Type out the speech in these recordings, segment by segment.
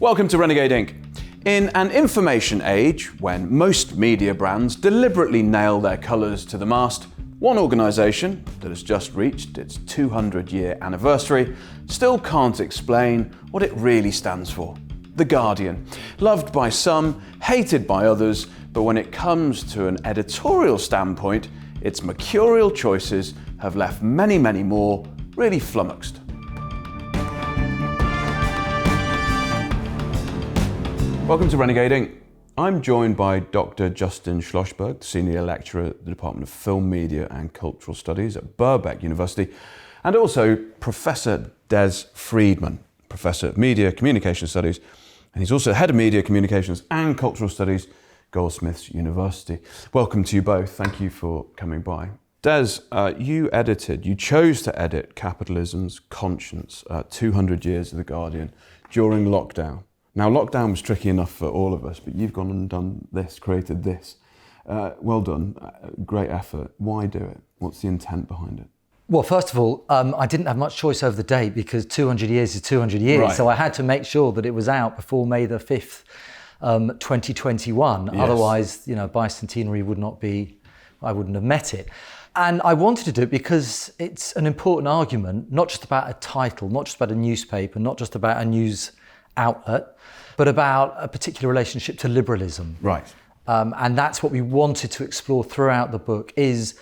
Welcome to Renegade Inc. In an information age, when most media brands deliberately nail their colours to the mast, one organisation that has just reached its 200-year anniversary still can't explain what it really stands for. The Guardian. Loved by some, hated by others, but when it comes to an editorial standpoint, its mercurial choices have left many, many more really flummoxed. Welcome to Renegade Inc. I'm joined by Dr. Justin Schlosberg, Senior Lecturer at the Department of Film, Media and Cultural Studies at Birkbeck University, and also Professor Des Freedman, Professor of Media Communication Studies, and he's also Head of Media Communications and Cultural Studies, Goldsmiths University. Welcome to you both. Thank you for coming by. Des, you chose to edit Capitalisms, Conscience, 200 Years of the Guardian during lockdown. Now, lockdown was tricky enough for all of us, but you've gone and done this, created this. Well done, great effort. Why do it? What's the intent behind it? Well, first of all, I didn't have much choice over the date because 200 years is 200 years. Right. So I had to make sure that it was out before May the 5th, 2021. Yes. Otherwise, bicentenary I wouldn't have met it. And I wanted to do it because it's an important argument, not just about a title, not just about a newspaper, not just about a news outlet, but about a particular relationship to liberalism. Right. And that's what we wanted to explore throughout the book, is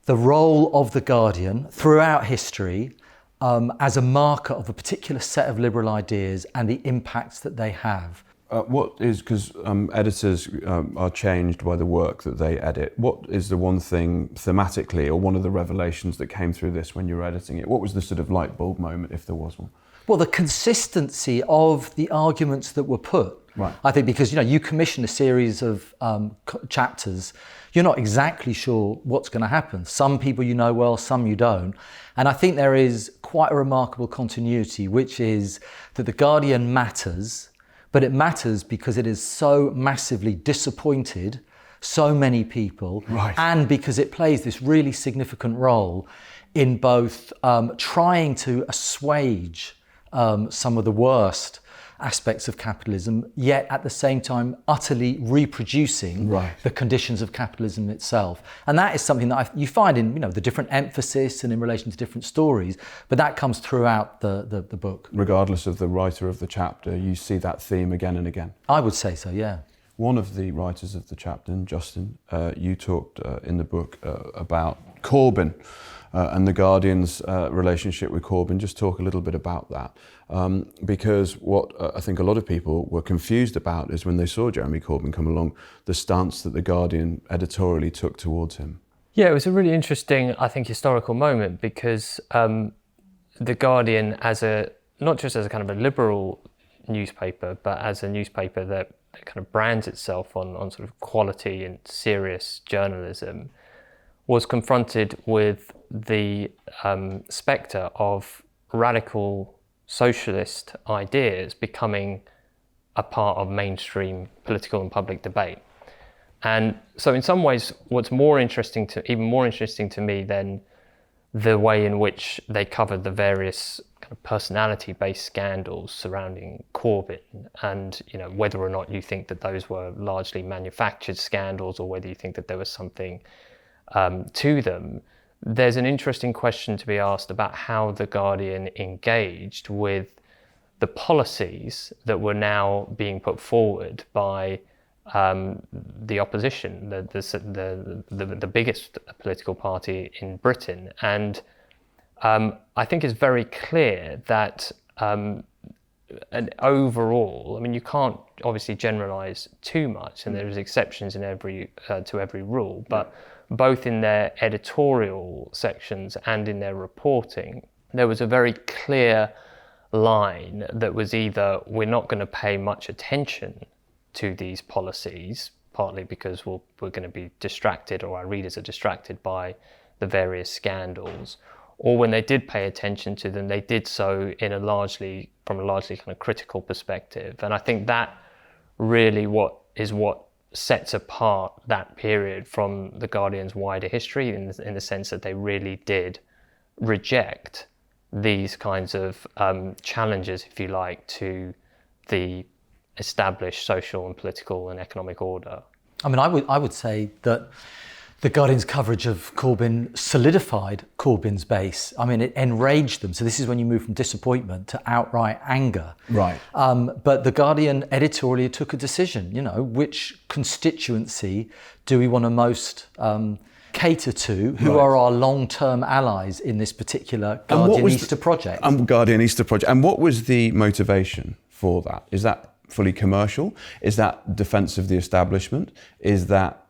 the role of the Guardian throughout history as a marker of a particular set of liberal ideas and the impacts that they have. Because editors are changed by the work that they edit. What is the one thing thematically, or one of the revelations that came through this when you were editing it? What was the sort of light bulb moment, if there was one? Well, the consistency of the arguments that were put. Right. I think because, you commission a series of chapters, you're not exactly sure what's going to happen. Some people you know well, some you don't. And I think there is quite a remarkable continuity, which is that the Guardian matters, but it matters because it is so massively disappointed so many people, right, and because it plays this really significant role in both trying to assuage some of the worst aspects of capitalism, yet at the same time utterly reproducing the conditions of capitalism itself. And that is something that you find in the different emphasis and in relation to different stories, but that comes throughout the book. Regardless of the writer of the chapter, you see that theme again and again. I would say so, yeah. One of the writers of the chapter, Justin, you talked in the book about Corbyn and the Guardian's relationship with Corbyn. Just talk a little bit about that. Because what I think a lot of people were confused about is when they saw Jeremy Corbyn come along, the stance that the Guardian editorially took towards him. Yeah, it was a really interesting, I think, historical moment because the Guardian, not just as a kind of a liberal newspaper, but as a newspaper that kind of brands itself on sort of quality and serious journalism, was confronted with the spectre of radical socialist ideas becoming a part of mainstream political and public debate. And so in some ways, what's even more interesting to me than the way in which they covered the various kind of personality-based scandals surrounding Corbyn, and whether or not you think that those were largely manufactured scandals or whether you think that there was something to them, there's an interesting question to be asked about how the Guardian engaged with the policies that were now being put forward by the opposition, the biggest political party in Britain. And I think it's very clear that and overall, you can't obviously generalize too much, and there's exceptions in to every rule, but both in their editorial sections and in their reporting, there was a very clear line that was either we're not going to pay much attention to these policies, partly because we're going to be distracted, or our readers are distracted by the various scandals, or when they did pay attention to them, they did so from a largely kind of critical perspective. And I think that really what sets apart that period from the Guardian's wider history in the sense that they really did reject these kinds of challenges, if you like, to the established social and political and economic order. I mean, I would say that the Guardian's coverage of Corbyn solidified Corbyn's base. I mean, it enraged them. So this is when you move from disappointment to outright anger. Right. But the Guardian editorially took a decision, which constituency do we want to most cater to? Who are our long-term allies in this particular Guardianista project? Guardianista project. And what was the motivation for that? Is that fully commercial? Is that defense of the establishment? Is that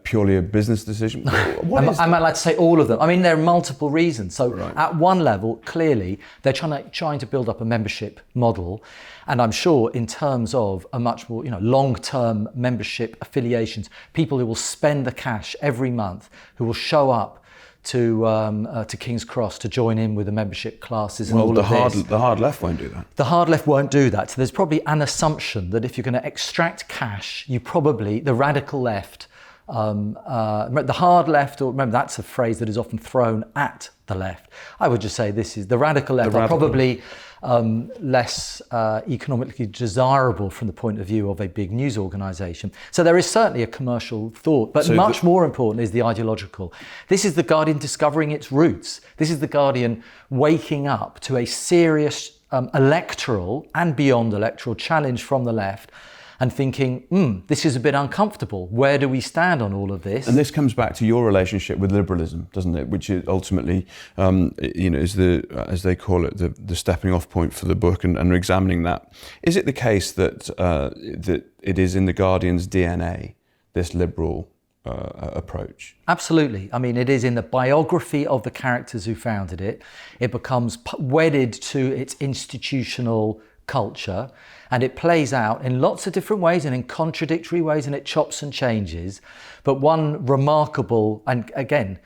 purely a business decision? I'm allowed to say all of them. I mean, there are multiple reasons. So at one level, clearly, they're trying to build up a membership model. And I'm sure in terms of a much more long-term membership affiliations, people who will spend the cash every month, who will show up to King's Cross to join in with the membership classes and all of this. The hard left won't do that. The hard left won't do that. So there's probably an assumption that if you're going to extract cash, the radical left, the hard left, or remember that's a phrase that is often thrown at the left. I would just say this is the radical left are probably less economically desirable from the point of view of a big news organisation. So there is certainly a commercial thought, but much more important is the ideological. This is the Guardian discovering its roots. This is the Guardian waking up to a serious electoral and beyond electoral challenge from the left and thinking, this is a bit uncomfortable. Where do we stand on all of this? And this comes back to your relationship with liberalism, doesn't it? Which is ultimately, is the, as they call it, the stepping off point for the book and examining that. Is it the case that that it is in the Guardian's DNA, this liberal approach? Absolutely. I mean, it is in the biography of the characters who founded it. It becomes wedded to its institutional culture, and it plays out in lots of different ways and in contradictory ways, and it chops and changes. But one remarkable and again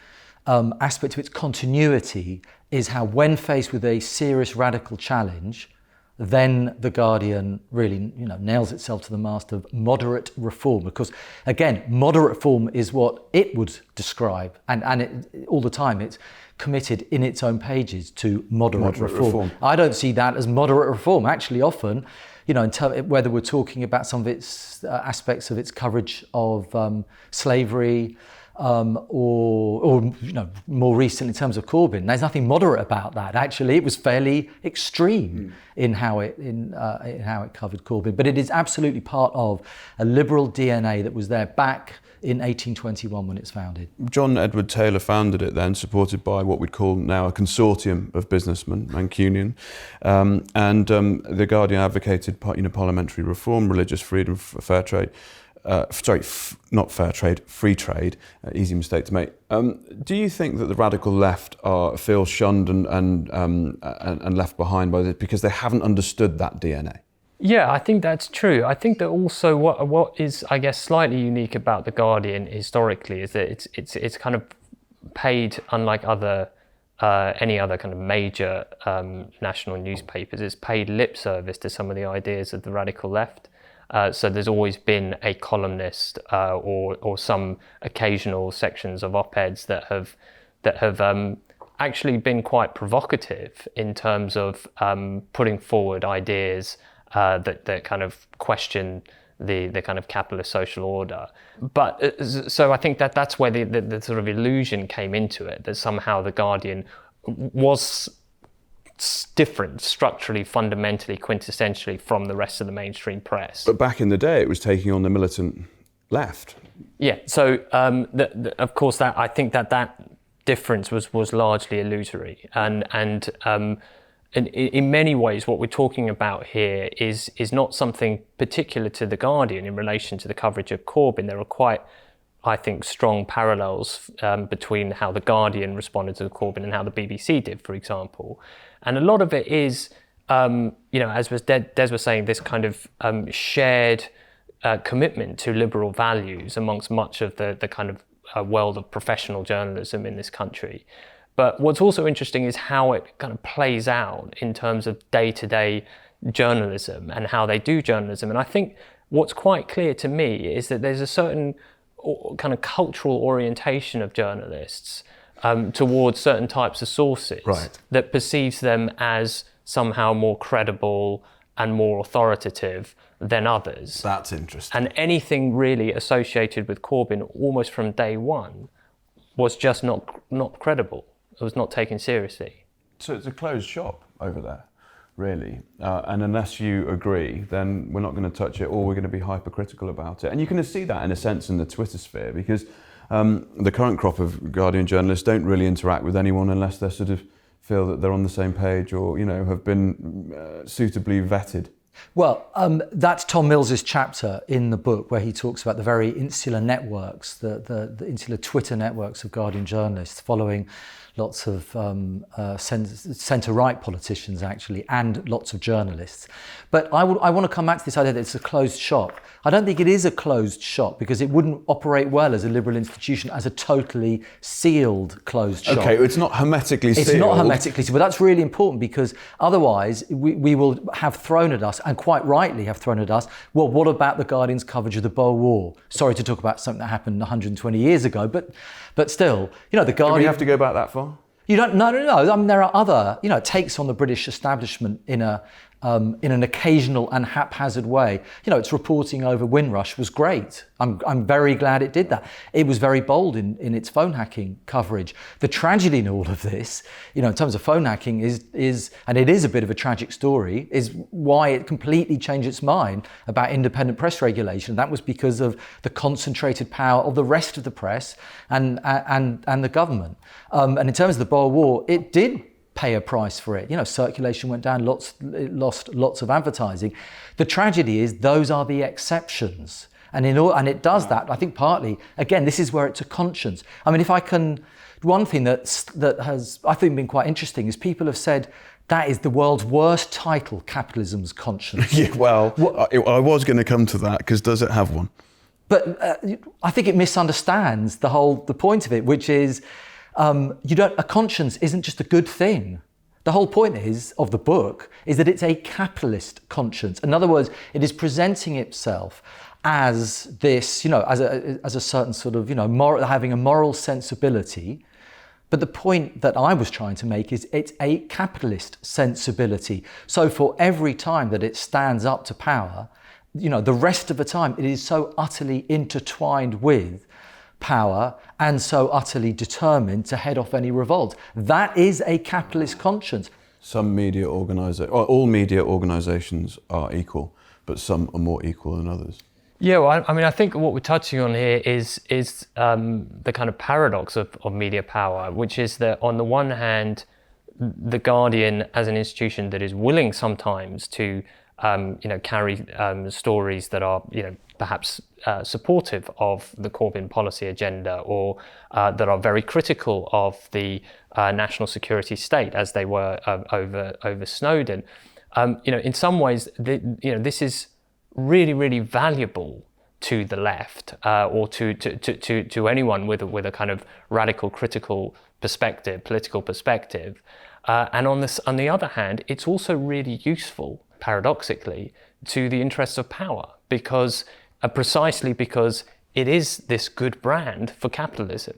aspect of its continuity is how, when faced with a serious radical challenge, then the Guardian really nails itself to the mast of moderate reform, because again, moderate reform is what it would describe, and it, all the time it's committed in its own pages to moderate reform. I don't see that as moderate reform. Actually, often, whether we're talking about some of its aspects of its coverage of slavery, or more recently in terms of Corbyn, there's nothing moderate about that. Actually, it was fairly extreme in how it covered Corbyn. But it is absolutely part of a liberal DNA that was there back in 1821 when it's founded. John Edward Taylor founded it then, supported by what we'd call now a consortium of businessmen, Mancunian, and the Guardian advocated parliamentary reform, religious freedom, fair trade. Not fair trade, free trade. Easy mistake to make. Do you think that the radical left feel shunned and left behind by this because they haven't understood that DNA? Yeah, I think that's true. I think that also what is, I guess, slightly unique about the Guardian historically is that it's kind of paid, unlike any other kind of major national newspapers, it's paid lip service to some of the ideas of the radical left. So there's always been a columnist or some occasional sections of op-eds that have actually been quite provocative in terms of putting forward ideas that kind of question the kind of capitalist social order. But so I think that's where the sort of illusion came into it, that somehow the Guardian was different structurally, fundamentally, quintessentially from the rest of the mainstream press. But back in the day, it was taking on the militant left. Yeah, so of course that I think that difference was largely illusory, and in many ways what we're talking about here is not something particular to the Guardian in relation to the coverage of Corbyn. There are quite, I think, strong parallels between how the Guardian responded to Corbyn and how the BBC did, for example. And a lot of it is, as Des was saying, this kind of shared commitment to liberal values amongst much of the kind of world of professional journalism in this country. But what's also interesting is how it kind of plays out in terms of day-to-day journalism and how they do journalism. And I think what's quite clear to me is that there's a certain kind of cultural orientation of journalists towards certain types of sources that perceives them as somehow more credible and more authoritative than others. That's interesting. And anything really associated with Corbyn almost from day one was just not credible. It was not taken seriously. So it's a closed shop over there, really. And unless you agree, then we're not going to touch it, or we're going to be hypercritical about it. And you can see that in a sense in the Twitter sphere, because the current crop of Guardian journalists don't really interact with anyone unless they sort of feel that they're on the same page, or have been suitably vetted. Well, that's Tom Mills's chapter in the book where he talks about the very insular networks, the insular Twitter networks of Guardian journalists following lots of centre-right politicians, actually, and lots of journalists. But I want to come back to this idea that it's a closed shop. I don't think it is a closed shop, because it wouldn't operate well as a liberal institution as a totally sealed closed shop. Okay, it's not hermetically sealed. It's not hermetically sealed, but that's really important, because otherwise we will have thrown at us, and quite rightly have thrown at us, well, what about the Guardian's coverage of the Boer War? Sorry to talk about something that happened 120 years ago, but still, the Guardian... Do we have to go back that far? You don't. No. I mean, there are other, takes on the British establishment in an occasional and haphazard way. Its reporting over Windrush was great. I'm very glad it did that. It was very bold in its phone hacking coverage. The tragedy in all of this, in terms of phone hacking, is and it is a bit of a tragic story, is why it completely changed its mind about independent press regulation. That was because of the concentrated power of the rest of the press and the government. And in terms of the Boer War, it did pay a price for it. Circulation went down, it lost lots of advertising. The tragedy is those are the exceptions. And it does that, I think, partly, again, this is where it's a conscience. I mean, one thing that has, I think, been quite interesting is people have said that is the world's worst title, Capitalism's Conscience. Yeah, well, I was going to come to that, because does it have one? But I think it misunderstands the point of it, which is, a conscience isn't just a good thing. The whole point of the book is that it's a capitalist conscience. In other words, it is presenting itself as this, as a certain sort of, having a moral sensibility. But the point that I was trying to make is it's a capitalist sensibility. So for every time that it stands up to power, the rest of the time it is so utterly intertwined with power and so utterly determined to head off any revolt. That is a capitalist conscience. Some media all media organisations are equal, but some are more equal than others. Yeah, well, I think what we're touching on here is the kind of paradox of media power, which is that on the one hand, the Guardian as an institution that is willing sometimes to carry stories that are perhaps supportive of the Corbyn policy agenda, or that are very critical of the national security state, as they were over Snowden. In some ways, this is really, really valuable to the left, or to anyone with a kind of radical, critical perspective, political perspective. And on the other hand, it's also really useful, paradoxically, to the interests of power, because precisely because it is this good brand for capitalism,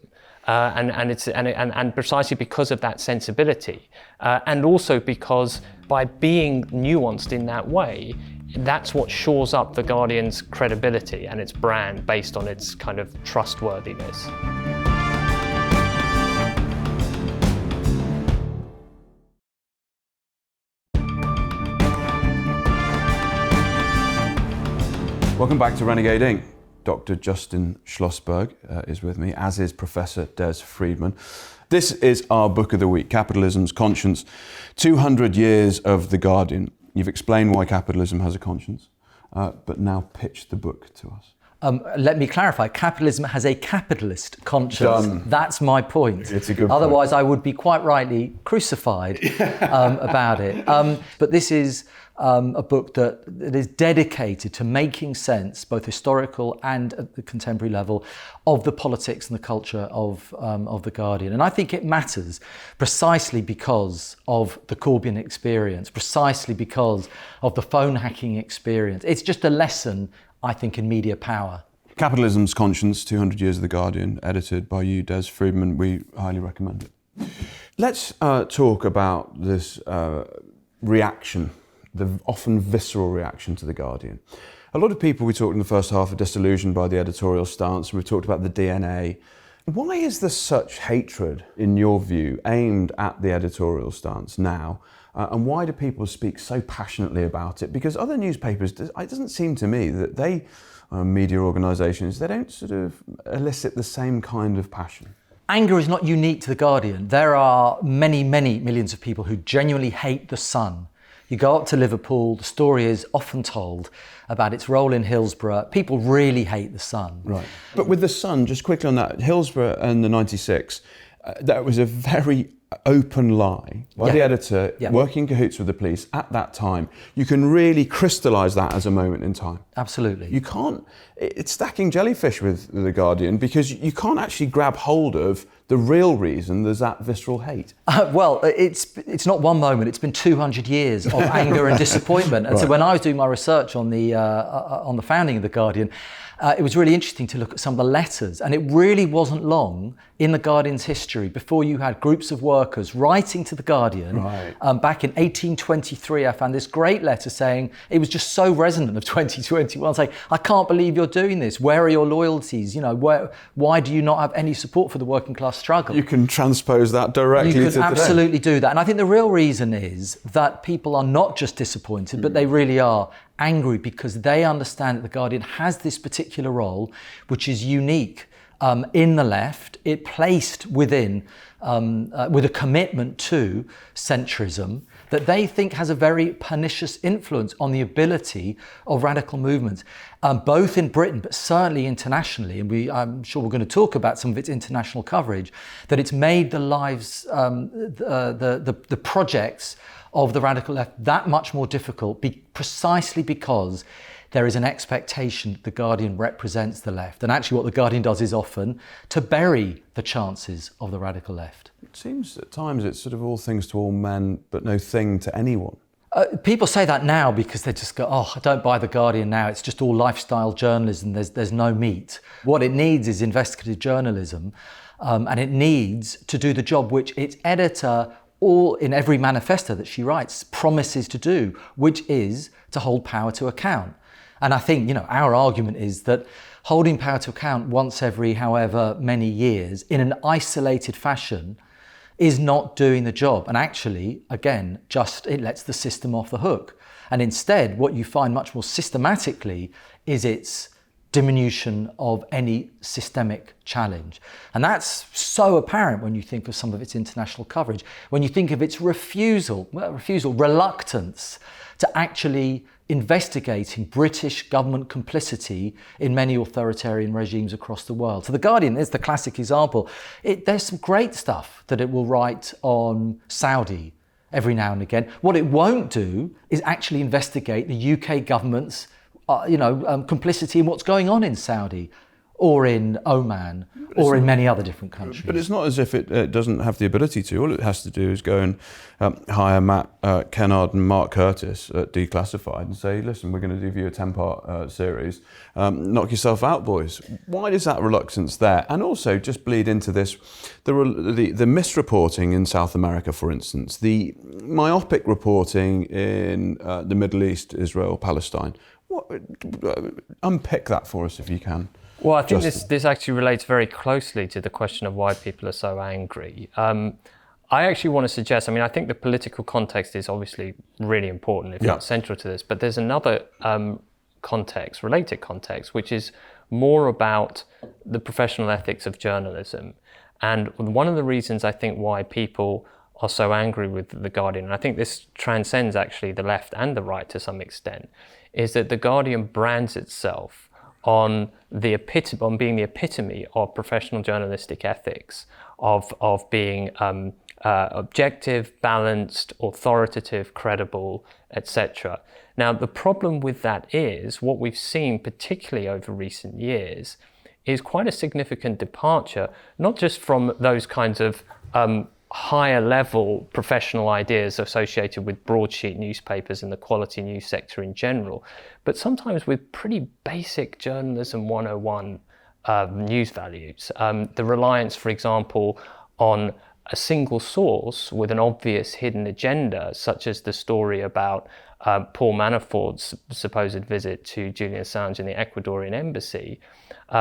and precisely because of that sensibility, and also because by being nuanced in that way, that's what shores up the Guardian's credibility and its brand based on its kind of trustworthiness. Welcome back to Renegade Inc. Dr. Justin Schlossberg is with me, as is Professor Des Freedman. This is our book of the week, Capitalism's Conscience, 200 Years of the Guardian. You've explained why capitalism has a conscience, but now pitch the book to us. Let me clarify, capitalism has a capitalist conscience. Done. That's my point. It's a good Otherwise, point. I would be quite rightly crucified about it. But this is a book that is dedicated to making sense, both historical and at the contemporary level, of the politics and the culture of the Guardian. And I think it matters precisely because of the Corbyn experience, precisely because of the phone hacking experience. It's just a lesson, I think, in media power. Capitalism's Conscience, 200 Years of the Guardian, edited by you, Des Freedman. We highly recommend it. Let's talk about this reaction the often visceral reaction to The Guardian. A lot of people we talked in the first half are disillusioned by the editorial stance, and we've talked about the DNA. Why is there such hatred, in your view, aimed at the editorial stance now? And why do people speak so passionately about it? Because other newspapers, it doesn't seem to me that they, media organisations, they don't sort of elicit the same kind of passion. Anger is not unique to The Guardian. There are many, many millions of people who genuinely hate the Sun. You go up to Liverpool, the story is often told about its role in Hillsborough. People really hate the Sun. Right. But with the Sun, just quickly on that, Hillsborough and the 96, that was a very open lie by the editor, working in cahoots with the police at that time. You can really crystallise that as a moment in time. Absolutely. You can't, it's stacking jellyfish with The Guardian, because you can't actually grab hold of the real reason there's that visceral hate. Well, it's not one moment, it's been 200 years of anger and disappointment. And so when I was doing my research on the founding of The Guardian, it was really interesting to look at some of the letters, and it really wasn't long in The Guardian's history before you had groups of workers writing to The Guardian. Right. Back in 1823, I found this great letter saying, it was just so resonant of 2021, saying, I can't believe you're doing this. Where are your loyalties? You know, why do you not have any support for the working class struggle? You can transpose that directly to You today. can absolutely do that. And I think the real reason is that people are not just disappointed, but they really are angry, because they understand that The Guardian has this particular role, which is unique in the left. It placed within, with a commitment to centrism, that they think has a very pernicious influence on the ability of radical movements, both in Britain, but certainly internationally. And I'm sure we're going to talk about some of its international coverage, that it's made the lives, the projects of the radical left that much more difficult, precisely because there is an expectation that The Guardian represents the left. And actually what The Guardian does is often to bury the chances of the radical left. It seems at times it's sort of all things to all men, but no thing to anyone. People say that now because they just go, I don't buy The Guardian now, it's just all lifestyle journalism, there's no meat. What it needs is investigative journalism, and it needs to do the job which its editor, all in every manifesto that she writes, promises to do, which is to hold power to account. And I think, our argument is that holding power to account once every however many years in an isolated fashion is not doing the job. And actually, again, it lets the system off the hook. And instead, what you find much more systematically is its diminution of any systemic challenge. And that's so apparent when you think of some of its international coverage, when you think of its reluctance to actually investigating British government complicity in many authoritarian regimes across the world. So The Guardian is the classic example. There's some great stuff that it will write on Saudi every now and again. What it won't do is actually investigate the UK government's complicity in what's going on in Saudi or in Oman or in many other different countries. But it's not as if it doesn't have the ability to. All it has to do is go and hire Matt Kennard and Mark Curtis at Declassified and say, listen, we're going to give you a 10-part series. Knock yourself out, boys. Why is that reluctance there? And also just bleed into this, the misreporting in South America, for instance, the myopic reporting in the Middle East, Israel, Palestine. Unpick that for us if you can. Well, I think this actually relates very closely to the question of why people are so angry. I actually want to suggest, I think the political context is obviously really important, if not central to this, but there's another related context, which is more about the professional ethics of journalism. And one of the reasons I think why people are so angry with The Guardian, and I think this transcends actually the left and the right to some extent, is that The Guardian brands itself on being the epitome of professional journalistic ethics, of being objective, balanced, authoritative, credible, etc. Now, the problem with that is what we've seen, particularly over recent years, is quite a significant departure, not just from those kinds of higher level professional ideas associated with broadsheet newspapers and the quality news sector in general, but sometimes with pretty basic journalism 101 news values. The reliance, for example, on a single source with an obvious hidden agenda, such as the story about Paul Manafort's supposed visit to Julian Assange in the Ecuadorian embassy,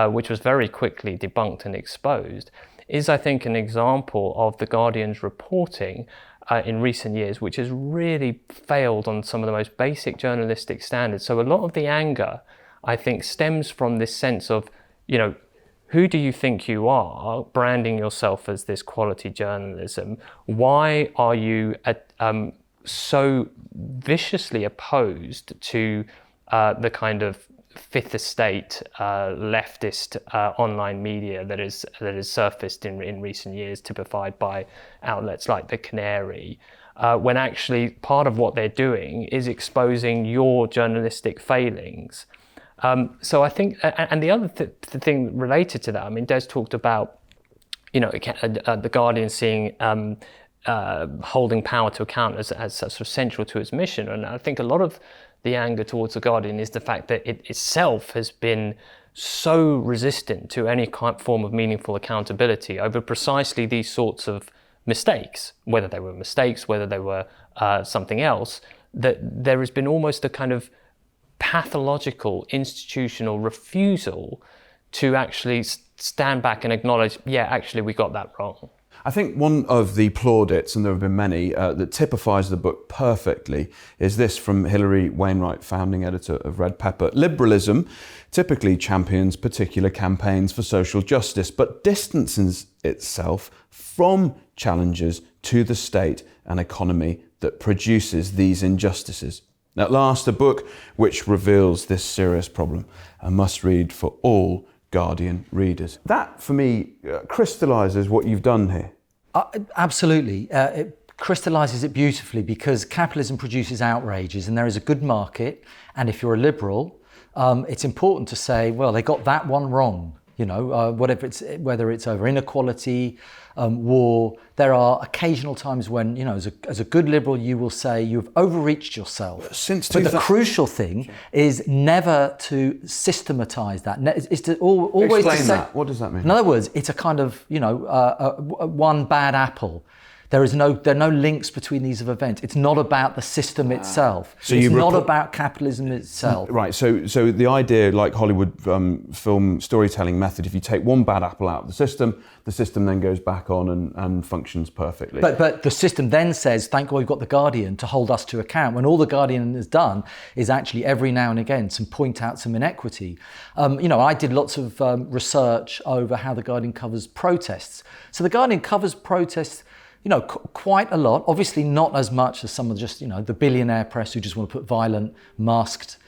which was very quickly debunked and exposed, is, I think, an example of the Guardian's reporting in recent years, which has really failed on some of the most basic journalistic standards. So a lot of the anger, I think, stems from this sense of, who do you think you are, branding yourself as this quality journalism? Why are you so viciously opposed to the kind of Fifth Estate leftist online media that is surfaced in recent years, typified by outlets like the Canary, when actually part of what they're doing is exposing your journalistic failings. So I think, and the other thing related to that, I mean, Des talked about, the Guardian seeing holding power to account as sort of central to its mission, and I think a lot of the anger towards the Guardian is the fact that it itself has been so resistant to any form of meaningful accountability over precisely these sorts of mistakes, whether they were mistakes, whether they were something else, that there has been almost a kind of pathological institutional refusal to actually stand back and acknowledge, yeah, actually we got that wrong. I think one of the plaudits, and there have been many, that typifies the book perfectly is this from Hilary Wainwright, founding editor of Red Pepper. Liberalism typically champions particular campaigns for social justice, but distances itself from challenges to the state and economy that produces these injustices. At last, a book which reveals this serious problem, a must-read for all Guardian readers. That, for me, crystallises what you've done here. Absolutely. It crystallises it beautifully because capitalism produces outrages and there is a good market. And if you're a liberal, it's important to say, well, they got that one wrong. Whether it's over inequality, war, there are occasional times when, as a good liberal, you will say you've overreached yourself. But the crucial thing is never to systematise that. Is to always explain to say, that. What does that mean? In other words, it's a kind of one bad apple. There are no links between these events. It's not about the system itself. So it's not about capitalism itself. Right. So the idea, like Hollywood film storytelling method, if you take one bad apple out of the system then goes back on and functions perfectly. But the system then says, thank God we've got the Guardian to hold us to account, when all the Guardian has done is actually every now and again point out some inequity. I did lots of research over how the Guardian covers protests. So the Guardian covers protests quite a lot, obviously not as much as some of just, the billionaire press who just want to put violent, masked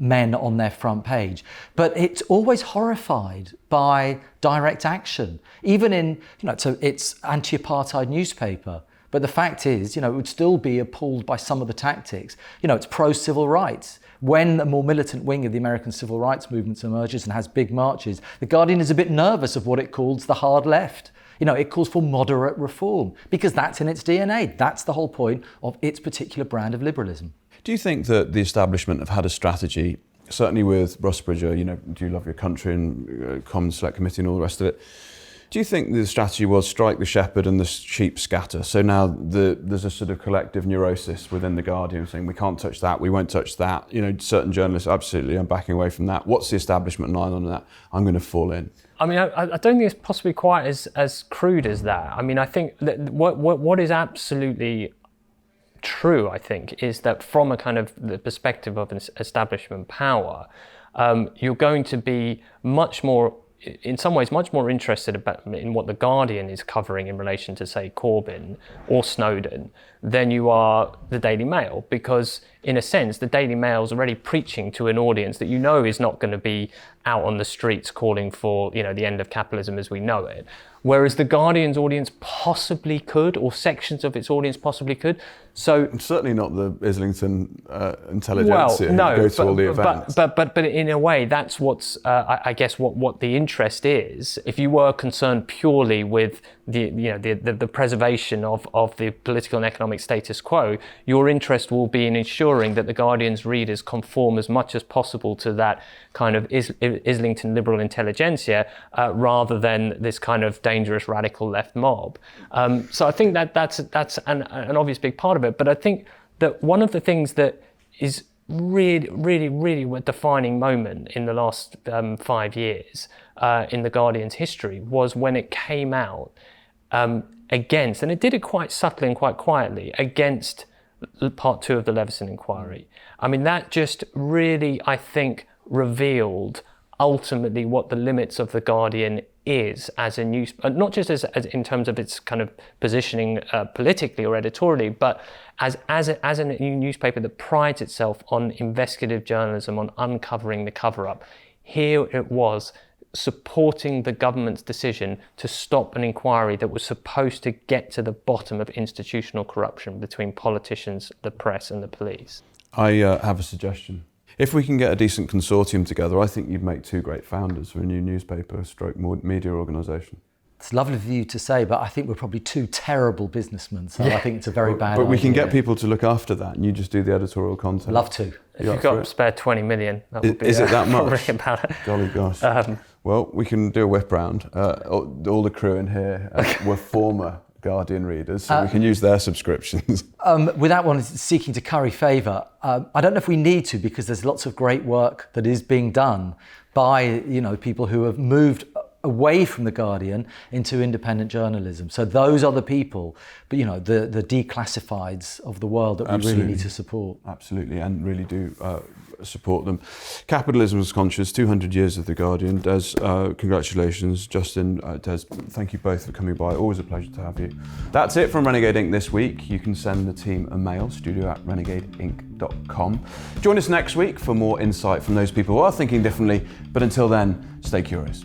men on their front page. But it's always horrified by direct action, even in, so it's anti-apartheid newspaper. But the fact is, it would still be appalled by some of the tactics. It's pro-civil rights. When a more militant wing of the American civil rights movement emerges and has big marches, the Guardian is a bit nervous of what it calls the hard left. It calls for moderate reform because that's in its DNA. That's the whole point of its particular brand of liberalism. Do you think that the establishment have had a strategy, certainly with Rusbridger, Do You Love Your Country and Common Select Committee and all the rest of it? Do you think the strategy was strike the shepherd and the sheep scatter? So now there's a sort of collective neurosis within the Guardian saying we can't touch that, we won't touch that. Certain journalists, absolutely, I'm backing away from that. What's the establishment line on that? I'm going to fall in. I mean, I don't think it's possibly quite as crude as that. I mean, I think that what is absolutely true, I think, is that from a kind of the perspective of an establishment power, you're going to be in some ways much more interested in what the Guardian is covering in relation to, say, Corbyn or Snowden than you are the Daily Mail, because in a sense the Daily Mail is already preaching to an audience that is not going to be out on the streets calling for the end of capitalism as we know it, whereas the Guardian's audience possibly could, or sections of its audience possibly could. So certainly not the Islington intelligentsia who go to all the events. But in a way, that's what's I guess what the interest is. If you were concerned purely with the preservation of the political and economic status quo, your interest will be in ensuring that the Guardian's readers conform as much as possible to that kind of Islington liberal intelligentsia, rather than this kind of dangerous radical left mob. So I think that's an obvious big part of it. But I think that one of the things that is really a defining moment in the last 5 years in the Guardian's history was when it came out against, and it did it quite subtly and quite quietly, against part 2 of the Leveson inquiry. I mean, that just really, I think, revealed ultimately what the limits of the Guardian is as a news, not just as in terms of its kind of positioning politically or editorially, but as a newspaper that prides itself on investigative journalism, on uncovering the cover-up. Here it was, supporting the government's decision to stop an inquiry that was supposed to get to the bottom of institutional corruption between politicians, the press and the police. I have a suggestion. If we can get a decent consortium together, I think you'd make 2 great founders for a new newspaper stroke media organisation. It's lovely for you to say, but I think we're probably 2 terrible businessmen, so I think it's a very bad idea. But we can get people to look after that, and you just do the editorial content. Love to. If you've got spare 20 million, that would be... Is it that much? Probably about it. Golly gosh. Well, we can do a whip round. All the crew in here were former Guardian readers, so we can use their subscriptions. Without one seeking to curry favour, I don't know if we need to, because there's lots of great work that is being done by people who have moved away from the Guardian into independent journalism. So those are the people, but the declassifieds of the world that we really need to support. Absolutely, and really do support them. Capitalisms conscious, 200 years of the Guardian. Des, congratulations. Justin, Des, thank you both for coming by. Always a pleasure to have you. That's it from Renegade Inc. this week. You can send the team a mail, studio@renegadeinc.com. Join us next week for more insight from those people who are thinking differently, but until then, stay curious.